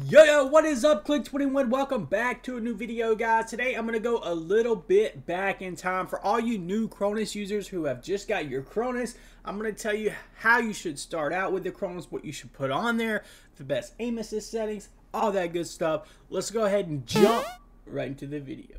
Yo, what is up, Click21? Welcome back to a new video, guys. Today I'm going to go a little bit back in time for all you new Cronus users who have just got your Cronus. I'm going to tell you how you should start out with the Cronus, what you should put on there, the best aim assist settings, all that good stuff. Let's go ahead and jump right into the video.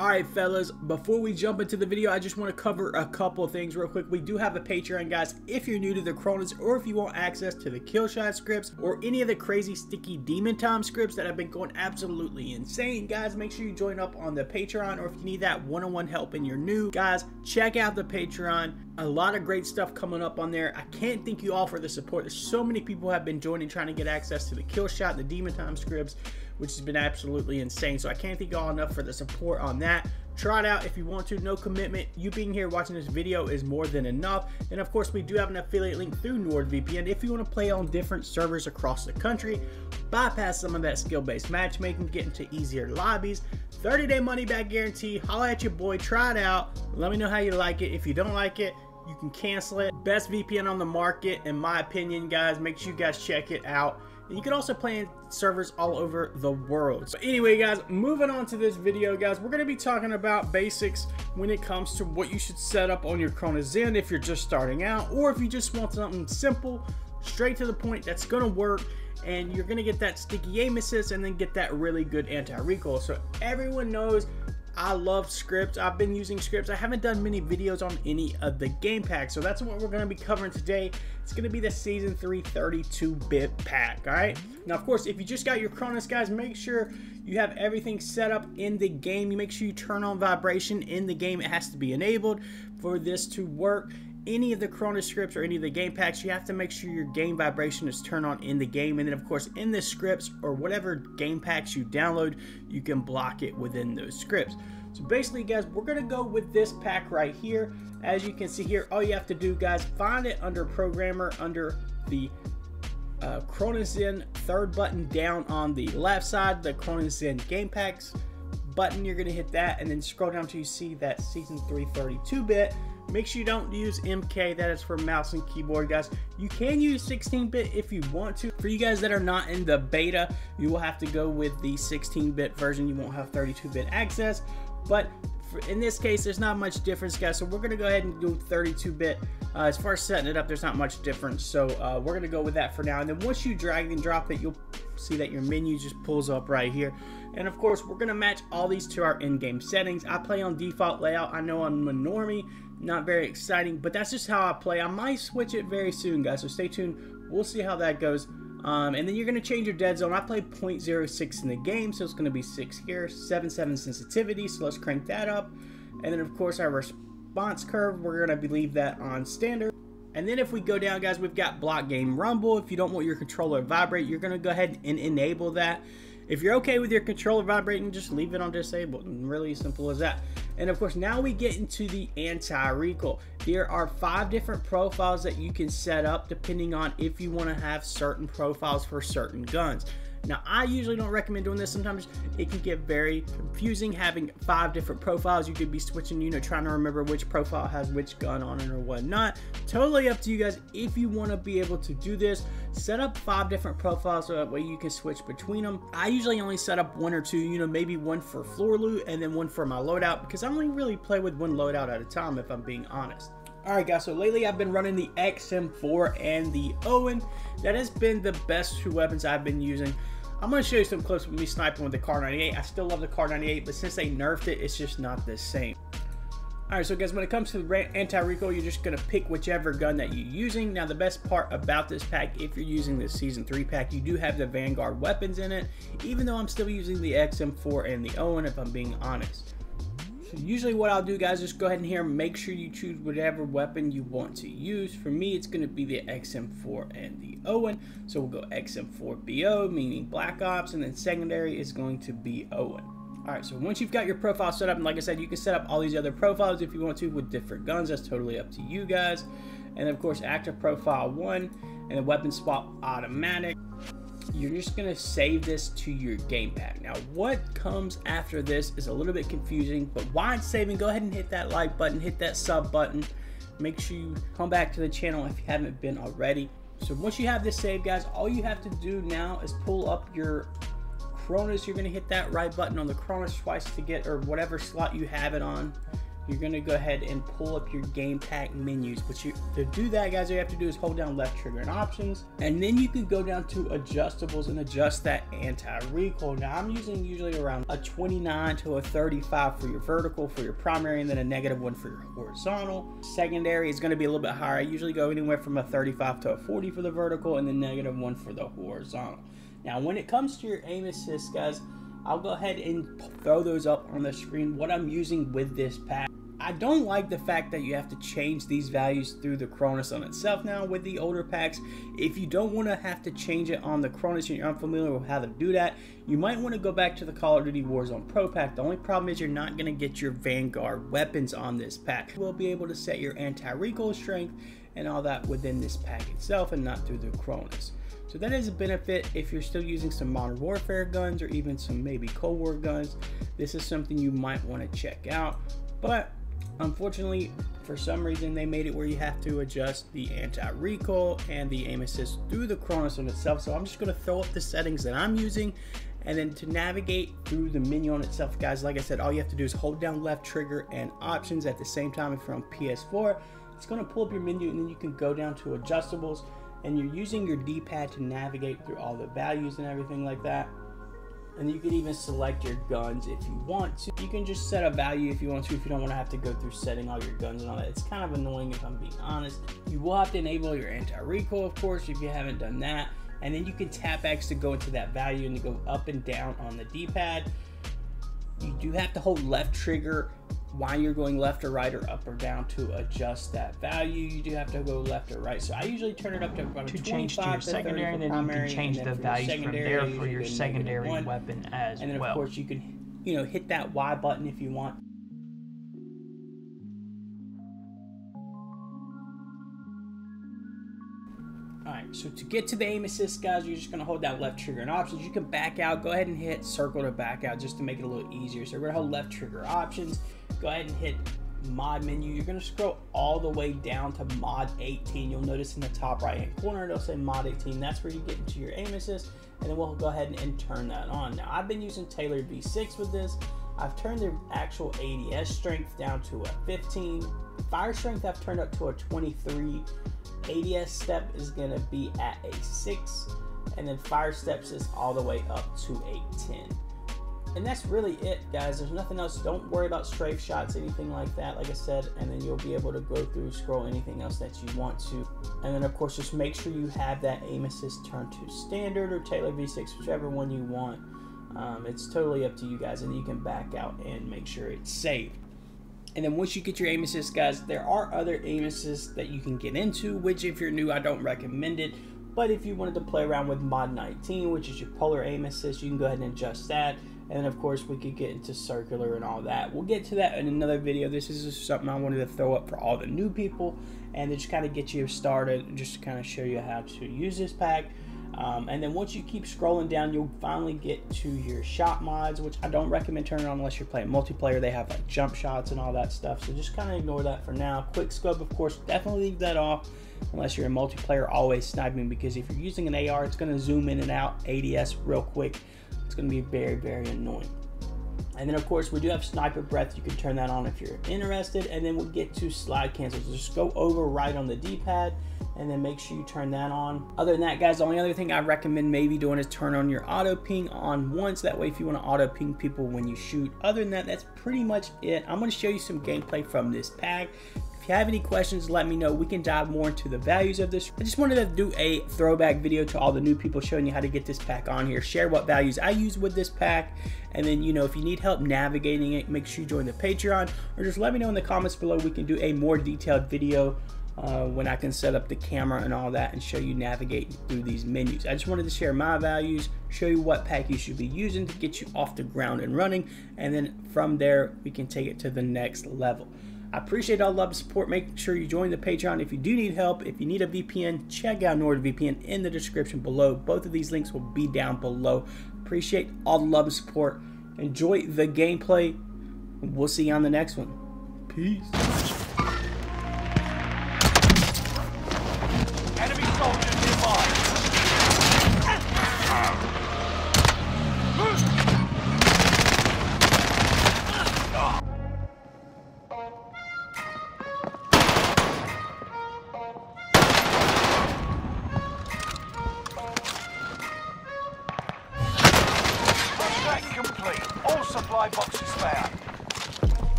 Alright fellas, before we jump into the video, I just want to cover a couple of things real quick. We do have a Patreon, guys, if you're new to the Cronus, or if you want access to the kill shot scripts or any of the crazy sticky demon time scripts that have been going absolutely insane. Guys, make sure you join up on the Patreon, or if you need that one-on-one help and you're new, guys, check out the Patreon. A lot of great stuff coming up on there. I can't thank you all for the support. There's so many people have been joining, trying to get access to the kill shot, the demon time scripts, which has been absolutely insane. So I can't thank you all enough for the support on that. Try it out if you want to. No commitment. You being here watching this video is more than enough. And of course, we do have an affiliate link through NordVPN if you want to play on different servers across the country, bypass some of that skill-based matchmaking, get into easier lobbies, 30-day money-back guarantee. Holla at your boy. Try it out. Let me know how you like it. If you don't like it, you can cancel it. Best VPN on the market, in my opinion, guys. Make sure you guys check it out. And you can also play in servers all over the world. So anyway, guys, moving on to this video, guys, we're going to be talking about basics when it comes to what you should set up on your Cronus Zen if you're just starting out, or if you just want something simple, straight to the point, that's going to work, and you're going to get that sticky aim assist and then get that really good anti-recoil. So everyone knows I love scripts. I've been using scripts. I haven't done many videos on any of the game packs, so that's what we're going to be covering today. It's going to be the Season 3 32-bit pack, all right? Now, of course, if you just got your Cronus, guys, make sure you have everything set up in the game. You make sure you turn on vibration in the game. It has to be enabled for this to work. Any of the Cronus scripts or any of the game packs, you have to make sure your game vibration is turned on in the game. And then, of course, in the scripts or whatever game packs you download, you can block it within those scripts. So basically, guys, we're going to go with this pack right here. As you can see here, all you have to do, guys, find it under Programmer, under the Cronus Zen third button down on the left side, the Cronus Zen game packs button. You're going to hit that and then scroll down till you see that Season 3 32-bit. Make sure you don't use MK, that is for mouse and keyboard, guys. You can use 16-bit if you want to. For you guys that are not in the beta, you will have to go with the 16-bit version. You won't have 32-bit access, but in this case, there's not much difference, guys. So we're going to go ahead and do 32-bit. As far as setting it up, there's not much difference. So we're going to go with that for now. And then once you drag and drop it, you'll see that your menu just pulls up right here. And of course, we're going to match all these to our in-game settings. I play on default layout. I know I'm a normie, not very exciting, but that's just how I play. I might switch it very soon, guys, so stay tuned. We'll see how that goes. And then you're going to change your dead zone. I play 0.06 in the game, so it's going to be 6 here. 7.7 sensitivity, so let's crank that up. And then, of course, our response curve, we're going to leave that on standard. And then if we go down, guys, we've got block game rumble. If you don't want your controller to vibrate, you're going to go ahead and enable that. If you're okay with your controller vibrating, just leave it on disabled. Really simple as that. And of course, now we get into the anti-recoil. There are 5 different profiles that you can set up depending on if you want to have certain profiles for certain guns. Now, I usually don't recommend doing this. Sometimes it can get very confusing having 5 different profiles. You could be switching, you know, trying to remember which profile has which gun on it or whatnot. Totally up to you guys. If you want to be able to do this, set up 5 different profiles so that way you can switch between them. I usually only set up 1 or 2, you know, maybe 1 for floor loot and then 1 for my loadout, because I only really play with 1 loadout at a time, if I'm being honest. Alright guys, so lately I've been running the XM4 and the Owen. That has been the best 2 weapons I've been using. I'm going to show you some clips with me sniping with the Kar 98. I still love the Kar 98, but since they nerfed it, it's just not the same. Alright, so guys, when it comes to the anti-recoil, you're just going to pick whichever gun that you're using. Now, the best part about this pack, if you're using the Season 3 pack, you do have the Vanguard weapons in it, even though I'm still using the XM4 and the Owen, if I'm being honest. So usually what I'll do, guys, just go ahead and here, make sure you choose whatever weapon you want to use. For me, it's going to be the XM4 and the Owen. So we'll go XM4BO, meaning Black Ops, and then secondary is going to be Owen. Alright, so once you've got your profile set up, and like I said, you can set up all these other profiles if you want to with different guns. That's totally up to you guys. And of course, active profile 1 and the weapon swap automatic. You're just going to save this to your game pack. Now, what comes after this is a little bit confusing, but while it's saving, go ahead and hit that like button, hit that sub button. Make sure you come back to the channel if you haven't been already. So once you have this saved, guys, all you have to do now is pull up your Cronus. You're going to hit that right button on the Cronus twice to get, or whatever slot you have it on. You're going to go ahead and pull up your game pack menus. But to do that, guys, all you have to do is hold down left trigger and options, and then you can go down to adjustables and adjust that anti-recoil. Now I'm using usually around a 29 to a 35 for your vertical for your primary, and then a -1 for your horizontal. Secondary is going to be a little bit higher. I usually go anywhere from a 35 to a 40 for the vertical, and then -1 for the horizontal. Now when it comes to your aim assist, guys, I'll go ahead and throw those up on the screen, what I'm using with this pack. I don't like the fact that you have to change these values through the Cronus on itself now with the older packs. If you don't want to have to change it on the Cronus and you're unfamiliar with how to do that, you might want to go back to the Call of Duty Warzone Pro pack. The only problem is you're not going to get your Vanguard weapons on this pack. You will be able to set your anti-recoil strength and all that within this pack itself and not through the Cronus. So that is a benefit if you're still using some Modern Warfare guns or even some maybe Cold War guns. This is something you might want to check out. But unfortunately, for some reason, they made it where you have to adjust the anti-recoil and the aim assist through the Cronus on itself. So I'm just going to throw up the settings that I'm using. And then to navigate through the menu on itself, guys, like I said, all you have to do is hold down left trigger and options at the same time. If you're on PS4, it's going to pull up your menu, and then you can go down to adjustables. And you're using your D-pad to navigate through all the values and everything like that. And you can even select your guns if you want to. You can just set a value if you want to, if you don't want to have to go through setting all your guns and all that. It's kind of annoying if I'm being honest. You will have to enable your anti-recoil, of course, if you haven't done that. And then you can tap X to go into that value and to go up and down on the D-pad. You do have to hold left trigger while you're going left or right or up or down to adjust that value. You do have to go left or right. So I usually turn it up to about to change to your secondary, and then you can change the values from there for your secondary weapon as well. And then of course you can, hit that Y button if you want. Alright, so to get to the aim assist, guys, you're just going to hold that left trigger and options. You can back out. Go ahead and hit circle to back out just to make it a little easier. So we're going to hold left trigger options. Go ahead and hit mod menu. You're going to scroll all the way down to mod 18. You'll notice in the top right hand corner it'll say mod 18. That's where you get into your aim assist, and then we'll go ahead and turn that on. Now I've been using tailored V6 with this. I've turned the actual ADS strength down to a 15. Fire strength I've turned up to a 23. ADS step is going to be at a 6, and then fire steps is all the way up to a 10. And that's really it, guys. There's nothing else. Don't worry about strafe shots, anything like that, like I said, and then you'll be able to go through, scroll anything else that you want to. And then of course, just make sure you have that aim assist turned to standard or tailored V6, whichever one you want. It's totally up to you guys, and you can back out and make sure it's saved. And then once you get your aim assist, guys, there are other aim assists that you can get into, which if you're new, I don't recommend it. But if you wanted to play around with mod 19, which is your polar aim assist, you can go ahead and adjust that. And then of course we could get into circular and all that. We'll get to that in another video. This is just something I wanted to throw up for all the new people and to just kind of get you started and just to kind of show you how to use this pack. And then once you keep scrolling down, you'll finally get to your shot mods, which I don't recommend turning on unless you're playing multiplayer. They have like jump shots and all that stuff, so just kind of ignore that for now. Quick scope, of course, definitely leave that off unless you're in multiplayer, always sniping, because if you're using an AR, it's going to zoom in and out ADS real quick. It's going to be very, very annoying. And then of course we do have sniper breath. You can turn that on if you're interested. And then we'll get to slide cancel. So just go over right on the D-pad and then make sure you turn that on. Other than that, guys, the only other thing I recommend maybe doing is turn on your auto ping on once. That way if you want to auto ping people when you shoot. Other than that, that's pretty much it. I'm going to show you some gameplay from this pack. If If you have any questions, let me know. We can dive more into the values of this. I just wanted to do a throwback video to all the new people, showing you how to get this pack on here, share what values I use with this pack, and then, you know, if you need help navigating it, make sure you join the Patreon, or just let me know in the comments below. We can do a more detailed video when I can set up the camera and all that and show you navigating through these menus. I just wanted to share my values, show you what pack you should be using to get you off the ground and running, and then from there we can take it to the next level. I appreciate all the love and support. Make sure you join the Patreon if you do need help. If you need a VPN, check out NordVPN in the description below. Both of these links will be down below. Appreciate all the love and support. Enjoy the gameplay. We'll see you on the next one. Peace. Enemy soldiers nearby. Complete. All supply boxes found.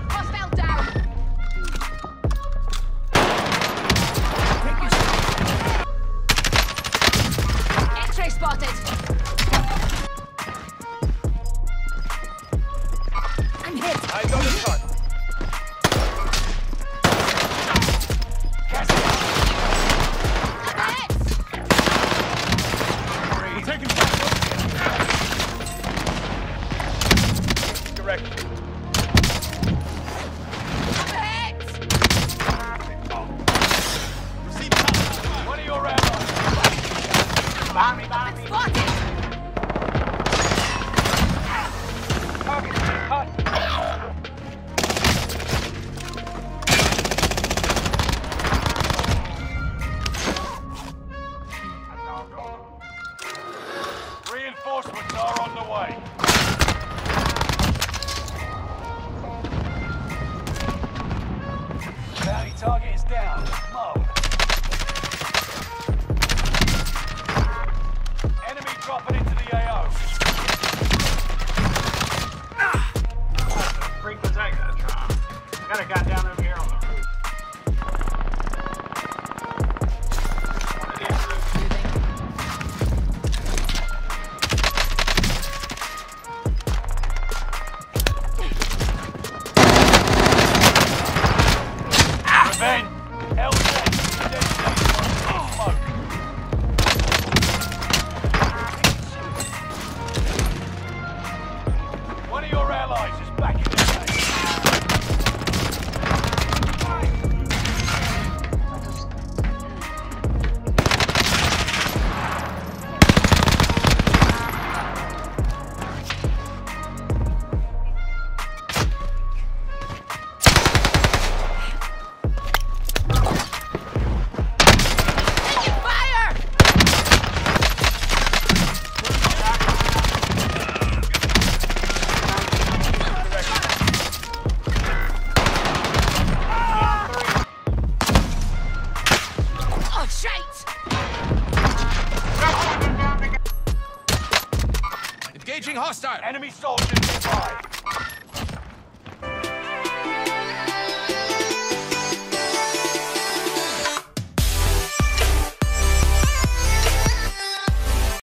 Hostile down. X-ray spotted. I'm hit. I got a shot. Reinforcements are on the way. Bounty target is down. Low. Enemy dropping into the AO. Freak was that guy trying? Got a guy down over here on the roof. Ben, LZ, smoke. One of your allies is back in the Engaging hostile. enemy soldiers nearby.